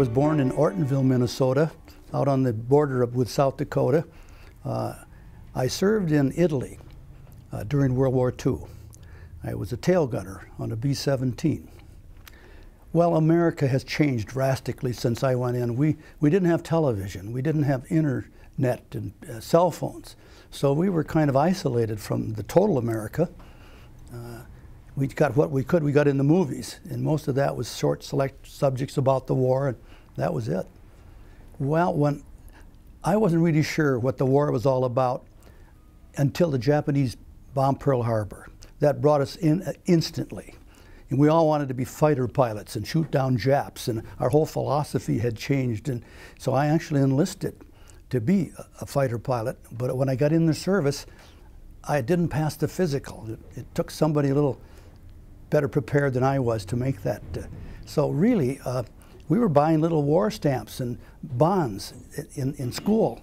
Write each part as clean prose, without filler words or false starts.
was born in Ortonville, Minnesota, out on the border with South Dakota. I served in Italy during World War II. I was a tail gunner on a B-17. Well, America has changed drastically since I went in. We didn't have television. We didn't have internet and cell phones. So we were kind of isolated from the total America. We got what we could. We got in the movies, and most of that was short, select subjects about the war, and that was it. Well, when I wasn't really sure what the war was all about until the Japanese bombed Pearl Harbor. That brought us in instantly. And we all wanted to be fighter pilots and shoot down Japs, and our whole philosophy had changed. And so I actually enlisted to be a fighter pilot. But when I got in the service, I didn't pass the physical. It took somebody a little better prepared than I was to make that. So really, we were buying little war stamps and bonds in school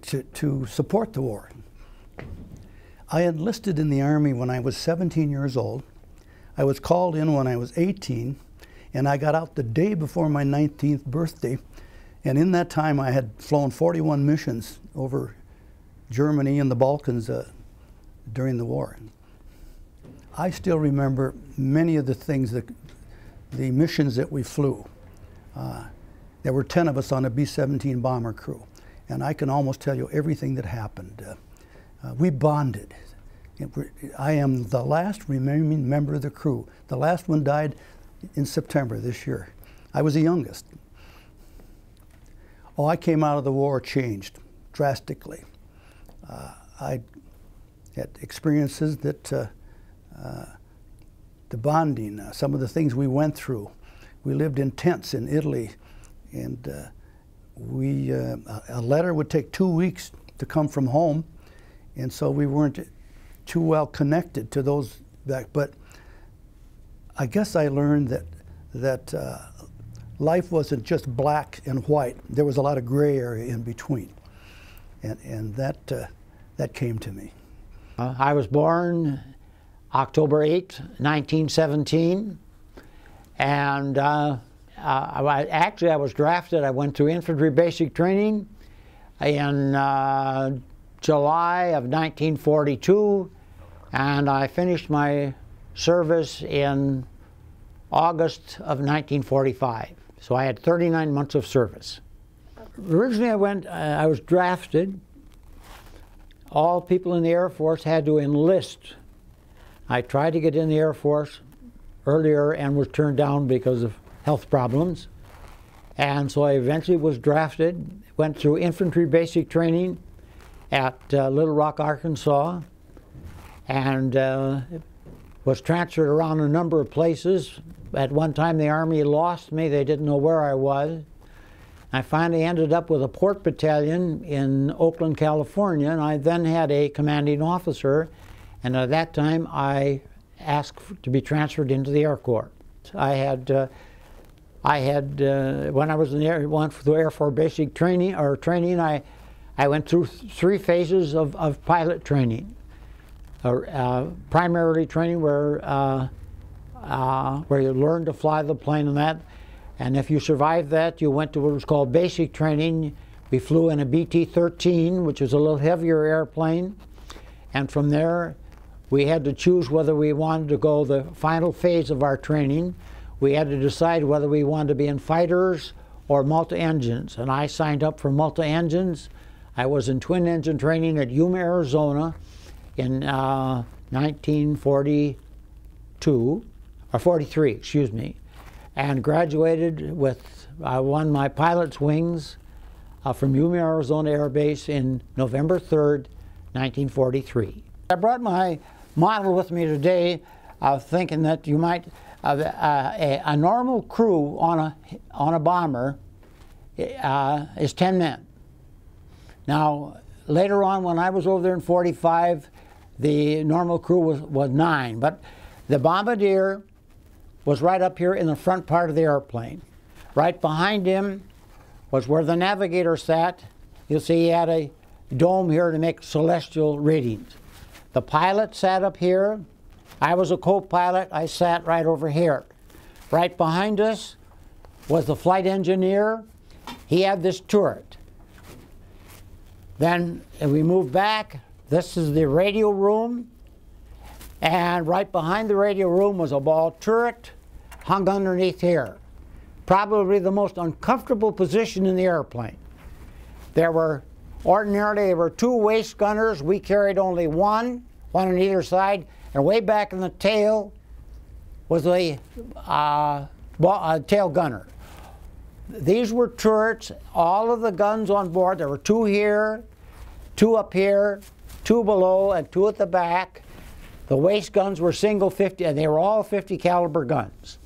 to support the war. I enlisted in the Army when I was 17 years old. I was called in when I was 18, and I got out the day before my 19th birthday. And in that time, I had flown 41 missions over Germany and the Balkans during the war. I still remember many of the things, the missions that we flew. There were 10 of us on a B-17 bomber crew, and I can almost tell you everything that happened. We bonded. I am the last remaining member of the crew. The last one died in September this year. I was the youngest. Oh, I came out of the war changed drastically. I had experiences that the bonding, some of the things we went through. We lived in tents in Italy, and a letter would take 2 weeks to come from home, and so we weren't too well connected to those back. But I guess I learned that life wasn't just black and white. There was a lot of gray area in between, and that came to me. I was born October 8, 1917, and actually I was drafted. I went through infantry basic training in July of 1942, and I finished my service in August of 1945. So I had 39 months of service. Originally I was drafted. All people in the Air Force had to enlist. I tried to get in the Air Force earlier and was turned down because of health problems. And so I eventually was drafted, went through infantry basic training at Little Rock, Arkansas, and was transferred around a number of places. At one time the Army lost me. They didn't know where I was. I finally ended up with a port battalion in Oakland, California, and I then had a commanding officer, and at that time I asked to be transferred into the Air Corps. I had when I was in the Air, went through Air Force basic training, I went through 3 phases of pilot training. Primarily training where you learn to fly the plane and that. And if you survived that, you went to what was called basic training. We flew in a BT-13, which was a little heavier airplane. And from there, we had to choose whether we wanted to go the final phase of our training. We had to decide whether we wanted to be in fighters or multi-engines. And I signed up for multi-engines. I was in twin-engine training at Yuma, Arizona in 1942, or 43, excuse me, and graduated with, I won my pilot's wings from Yuma, Arizona Air Base in November 3rd, 1943. I brought my model with me today, thinking that you might, a normal crew on a bomber is 10 men. Now, later on when I was over there in 45, the normal crew was 9, but the bombardier was right up here in the front part of the airplane. Right behind him was where the navigator sat. You'll see he had a dome here to make celestial readings. The pilot sat up here. I was a co-pilot. I sat right over here. Right behind us was the flight engineer. He had this turret. Then we moved back. This is the radio room. And right behind the radio room was a ball turret hung underneath here. Probably the most uncomfortable position in the airplane. Ordinarily there were two waist gunners. We carried only one on either side. And way back in the tail was the tail gunner. These were turrets. All of the guns on board, there were two here, two up here, two below, and two at the back. The waist guns were single 50, and they were all 50 caliber guns.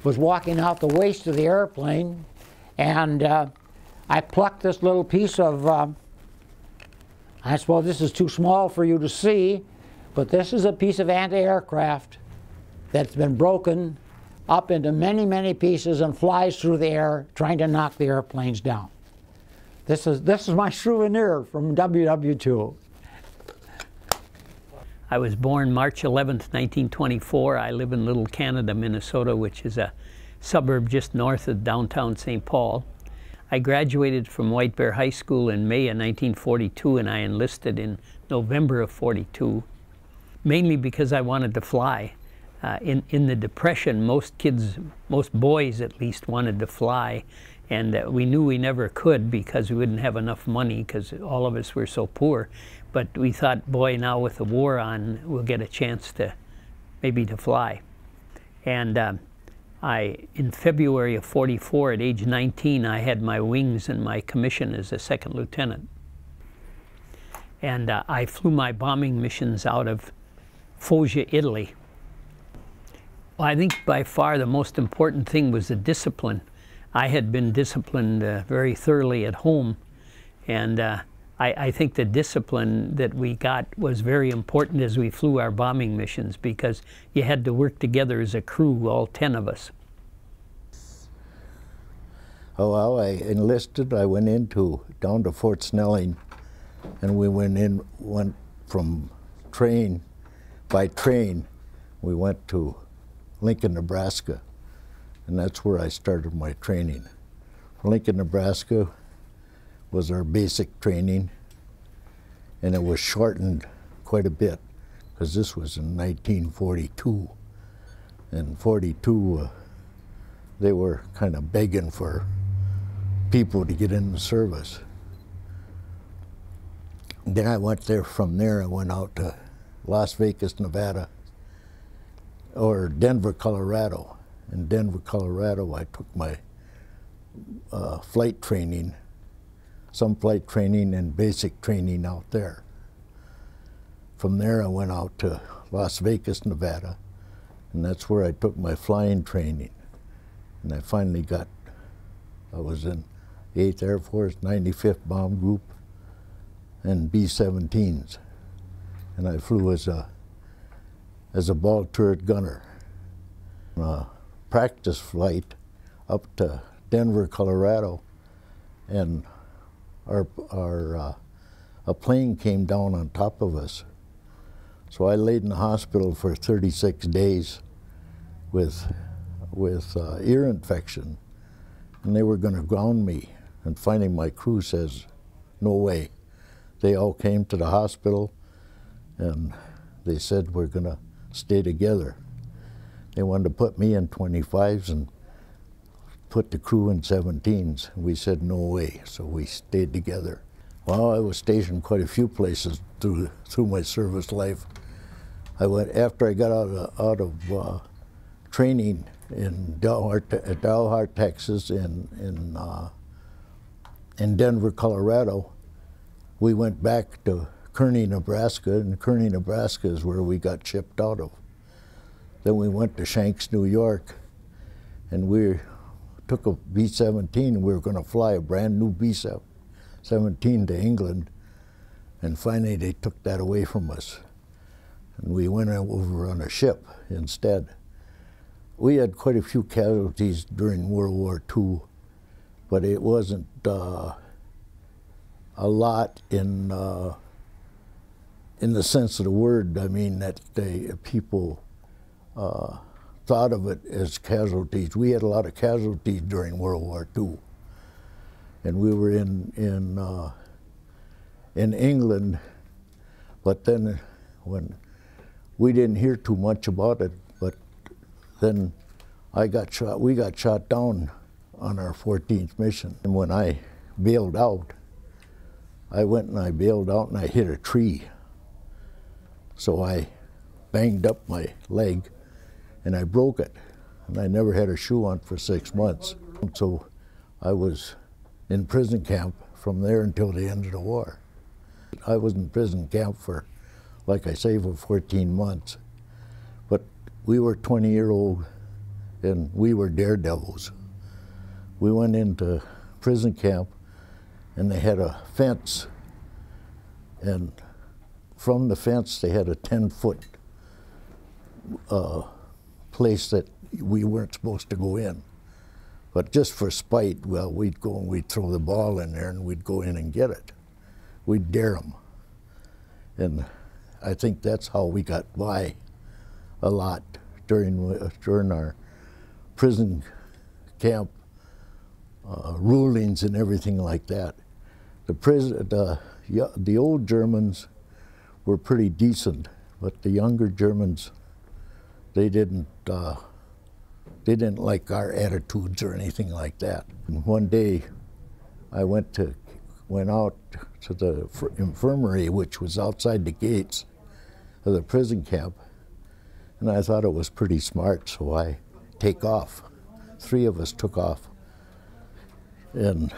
Was walking out the waist of the airplane, and I plucked this little piece of, I suppose this is too small for you to see, but this is a piece of anti-aircraft that's been broken up into many, many pieces and flies through the air trying to knock the airplanes down. This is my souvenir from WW2. I was born March 11th, 1924. I live in Little Canada, Minnesota, which is a suburb just north of downtown St. Paul. I graduated from White Bear High School in May of 1942, and I enlisted in November of 42, mainly because I wanted to fly. In the Depression, most kids, most boys at least, wanted to fly, and we knew we never could because we wouldn't have enough money because all of us were so poor. But we thought, boy, now with the war on, we'll get a chance to maybe to fly. And in February of 44, at age 19, I had my wings and my commission as a second lieutenant. And I flew my bombing missions out of Foggia, Italy. Well, I think by far the most important thing was the discipline. I had been disciplined very thoroughly at home, and I think the discipline that we got was very important as we flew our bombing missions, because you had to work together as a crew, all 10 of us. Oh, well, I enlisted. I went down to Fort Snelling, and we went from by train, we went to Lincoln, Nebraska, and that's where I started my training. Lincoln, Nebraska was our basic training, and it was shortened quite a bit because this was in 1942. In 42, they were kind of begging for people to get in the service. Then I went there. From there, I went out to Las Vegas, Nevada, or Denver, Colorado. In Denver, Colorado, I took my flight training, some flight training and basic training out there. From there, I went out to Las Vegas, Nevada, and that's where I took my flying training. And I finally I was in 8th Air Force, 95th Bomb Group, and B-17s. And I flew as a ball turret gunner. A practice flight up to Denver, Colorado, and a plane came down on top of us. So I laid in the hospital for 36 days with ear infection, and they were going to ground me. And finally my crew says, no way. They all came to the hospital, and they said, we're going to stay together. They wanted to put me in 25s and put the crew in 17s. We said no way, so we stayed together. Well, I was stationed quite a few places through my service life. After I got out of training in Dalhart, Texas, in Denver, Colorado, we went back to Kearney, Nebraska, and Kearney, Nebraska is where we got shipped out of. Then we went to Shanks, New York, and we took a B-17, and we were going to fly a brand new B-17 to England, and finally they took that away from us. And we went over on a ship instead. We had quite a few casualties during World War II, but it wasn't a lot in the sense of the word. I mean, that people thought of it as casualties. We had a lot of casualties during World War II. And we were in England, but then when we didn't hear too much about it, but then we got shot down on our 14th mission. And when I bailed out, I went and I bailed out and I hit a tree. So I banged up my leg and I broke it. And I never had a shoe on for 6 months. So I was in prison camp from there until the end of the war. I was in prison camp for, like I say, for 14 months. But we were 20-year-old and we were daredevils. We went into prison camp and they had a fence, and from the fence they had a 10-foot place that we weren't supposed to go in. But just for spite, well, we'd go and we'd throw the ball in there and we'd go in and get it. We'd dare them. And I think that's how we got by a lot during our prison camp rulings and everything like that. The old Germans were pretty decent, but the younger Germans, they didn't like our attitudes or anything like that. And one day, I went out to the infirmary, which was outside the gates of the prison camp, and I thought it was pretty smart, so I take off. 3 of us took off, and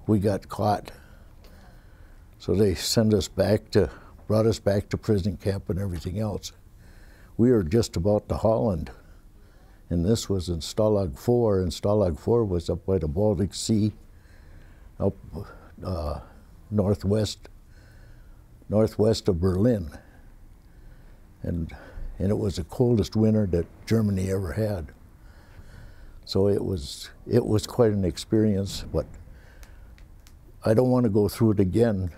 we got caught. So they brought us back to prison camp and everything else. We were just about to Holland, and this was in Stalag 4, and Stalag 4 was up by the Baltic Sea, up northwest of Berlin. And it was the coldest winter that Germany ever had. So it was quite an experience, but I don't want to go through it again,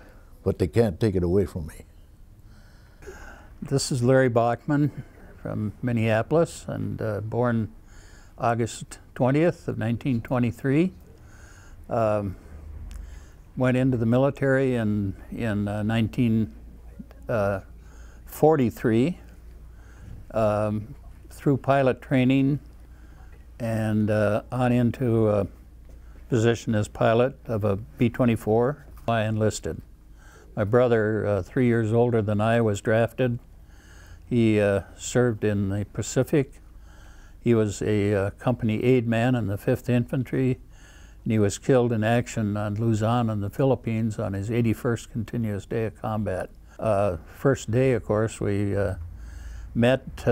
but they can't take it away from me. This is Larry Bachman from Minneapolis, and born August 20th of 1923. Went into the military in 1943 through pilot training and on into a position as pilot of a B-24. I enlisted. My brother, 3 years older than I, was drafted. He served in the Pacific. He was a company aide man in the 5th Infantry, and he was killed in action on Luzon in the Philippines on his 81st continuous day of combat. First day, of course, we met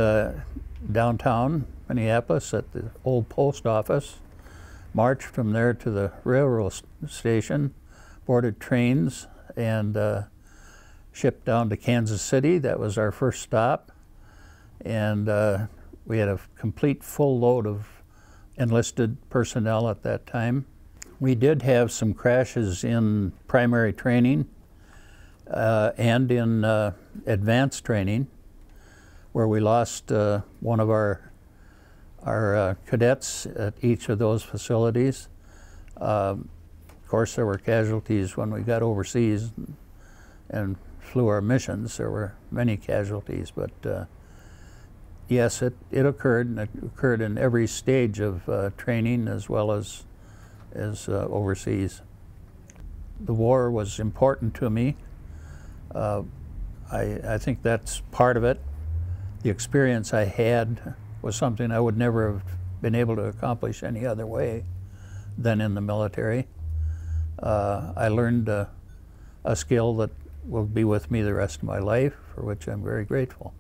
downtown Minneapolis at the old post office, marched from there to the railroad station, boarded trains, and shipped down to Kansas City. That was our first stop. And we had a complete full load of enlisted personnel at that time. We did have some crashes in primary training and in advanced training, where we lost one of our cadets at each of those facilities. Of course, there were casualties when we got overseas and flew our missions. There were many casualties, but yes, it occurred, and it occurred in every stage of training as well as overseas. The war was important to me. I think that's part of it. The experience I had was something I would never have been able to accomplish any other way than in the military. I learned a skill that will be with me the rest of my life, for which I'm very grateful.